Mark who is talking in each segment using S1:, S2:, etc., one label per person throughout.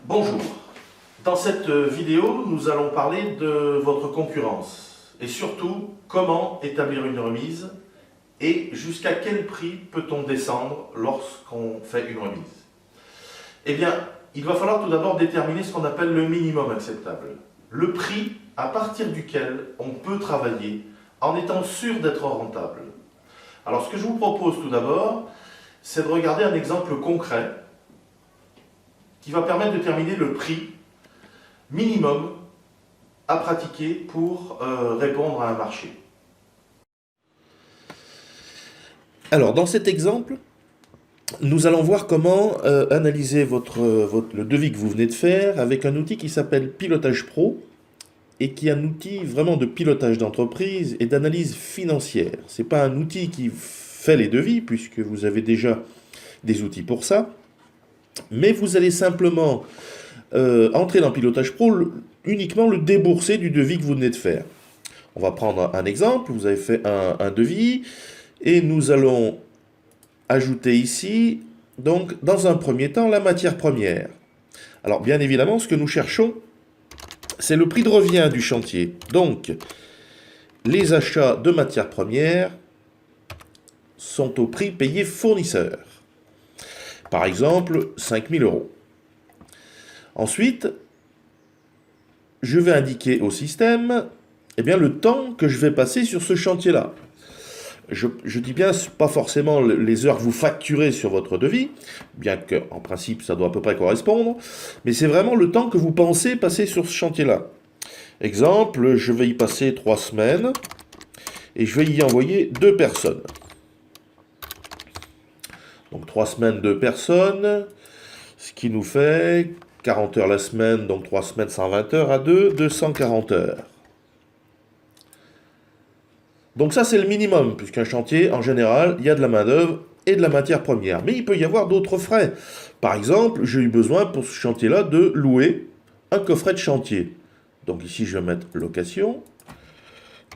S1: Bonjour, dans cette vidéo, nous allons parler de votre concurrence et surtout comment établir une remise et jusqu'à quel prix peut-on descendre lorsqu'on fait une remise. Eh bien, il va falloir tout d'abord déterminer ce qu'on appelle le minimum acceptable, le prix à partir duquel on peut travailler en étant sûr d'être rentable. Alors ce que je vous propose tout d'abord, c'est de regarder un exemple concret qui va permettre de déterminer le prix minimum à pratiquer pour répondre à un marché. Alors, dans cet exemple, nous allons voir comment analyser le devis que vous venez de faire avec un outil qui s'appelle Pilotage Pro et qui est un outil vraiment de pilotage d'entreprise et d'analyse financière. Ce n'est pas un outil qui fait les devis, puisque vous avez déjà des outils pour ça, mais vous allez simplement entrer dans Pilotage Pro uniquement le déboursé du devis que vous venez de faire. On va prendre un exemple, vous avez fait un devis, et nous allons ajouter ici, donc dans un premier temps, la matière première. Alors bien évidemment, ce que nous cherchons, c'est le prix de revient du chantier. Donc, les achats de matières premières sont au prix payé fournisseur. Par exemple, 5 000 €. Ensuite, je vais indiquer au système le temps que je vais passer sur ce chantier-là. Je dis bien, pas forcément les heures que vous facturez sur votre devis, bien qu'en principe ça doit à peu près correspondre, mais c'est vraiment le temps que vous pensez passer sur ce chantier-là. Exemple, je vais y passer 3 semaines, et je vais y envoyer 2 personnes. Donc 3 semaines, 2 personnes, ce qui nous fait 40 heures la semaine, donc 3 semaines, 120 heures à 2, 240 heures. Donc ça, c'est le minimum, puisqu'un chantier, en général, il y a de la main-d'œuvre et de la matière première. Mais il peut y avoir d'autres frais. Par exemple, j'ai eu besoin pour ce chantier-là de louer un coffret de chantier. Donc ici, je vais mettre location,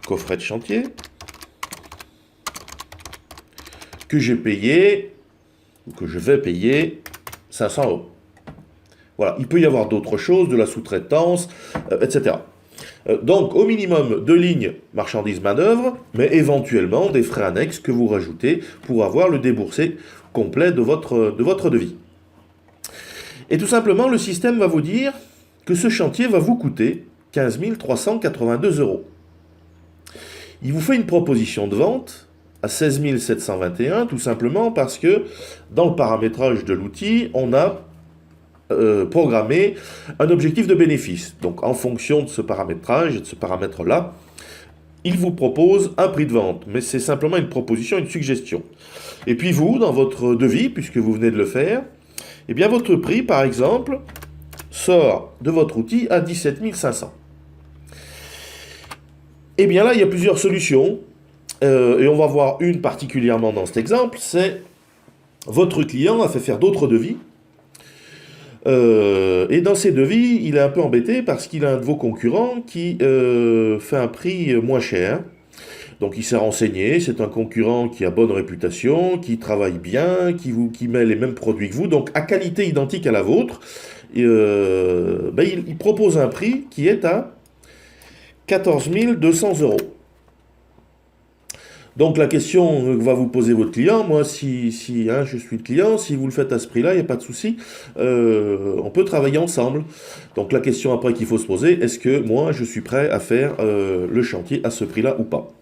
S1: coffret de chantier, que j'ai payé, ou que je vais payer 500 €. Voilà, il peut y avoir d'autres choses, de la sous-traitance, etc. Donc, au minimum, 2 lignes marchandises main-d'œuvre, mais éventuellement des frais annexes que vous rajoutez pour avoir le déboursé complet de votre devis. Et tout simplement, le système va vous dire que ce chantier va vous coûter 15 382 €. Il vous fait une proposition de vente à 16 721, tout simplement parce que dans le paramétrage de l'outil, on a programmer un objectif de bénéfice. Donc en fonction de ce paramétrage et de ce paramètre-là, il vous propose un prix de vente, mais c'est simplement une proposition, une suggestion. Et puis vous, dans votre devis, puisque vous venez de le faire, eh bien votre prix, par exemple, sort de votre outil à 17 500. Eh bien là, il y a plusieurs solutions, et on va voir une particulièrement dans cet exemple, c'est votre client a fait faire d'autres devis, et dans ces devis, il est un peu embêté parce qu'il a un de vos concurrents qui fait un prix moins cher. Donc il s'est renseigné, c'est un concurrent qui a bonne réputation, qui travaille bien, qui met les mêmes produits que vous, donc à qualité identique à la vôtre. Et, il propose un prix qui est à 14 200 €. Donc la question que va vous poser votre client, moi si je suis le client, si vous le faites à ce prix-là, il n'y a pas de souci, on peut travailler ensemble. Donc la question après qu'il faut se poser, est-ce que moi je suis prêt à faire le chantier à ce prix-là ou pas?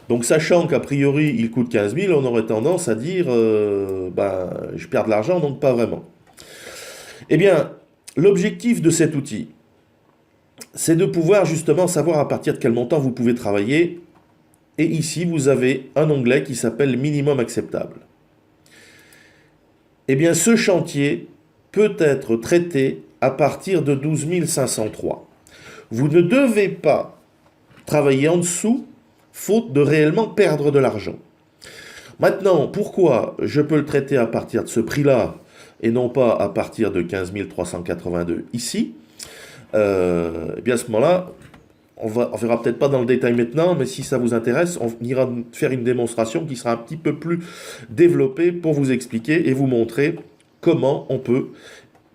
S1: Donc sachant qu'a priori il coûte 15 000, on aurait tendance à dire, je perds de l'argent, donc pas vraiment. Eh bien, l'objectif de cet outil, c'est de pouvoir justement savoir à partir de quel montant vous pouvez travailler. Et ici, vous avez un onglet qui s'appelle Minimum acceptable. Eh bien, ce chantier peut être traité à partir de 12 503. Vous ne devez pas travailler en dessous, faute de réellement perdre de l'argent. Maintenant, pourquoi je peux le traiter à partir de ce prix-là et non pas à partir de 15 382 ici? Eh bien, à ce moment-là, on verra peut-être pas dans le détail maintenant, mais si ça vous intéresse, on ira faire une démonstration qui sera un petit peu plus développée pour vous expliquer et vous montrer comment on peut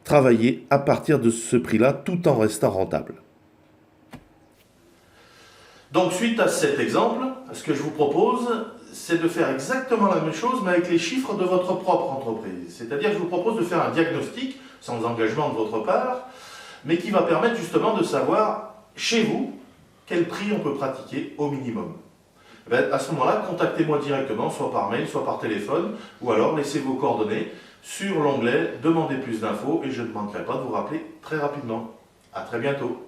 S1: travailler à partir de ce prix-là tout en restant rentable. Donc suite à cet exemple, ce que je vous propose, c'est de faire exactement la même chose, mais avec les chiffres de votre propre entreprise. C'est-à-dire que je vous propose de faire un diagnostic, sans engagement de votre part, mais qui va permettre justement de savoir, chez vous, quel prix on peut pratiquer au minimum. À ce moment-là, contactez-moi directement, soit par mail, soit par téléphone, ou alors laissez vos coordonnées sur l'onglet « Demandez plus d'infos » et je ne manquerai pas de vous rappeler très rapidement. À très bientôt.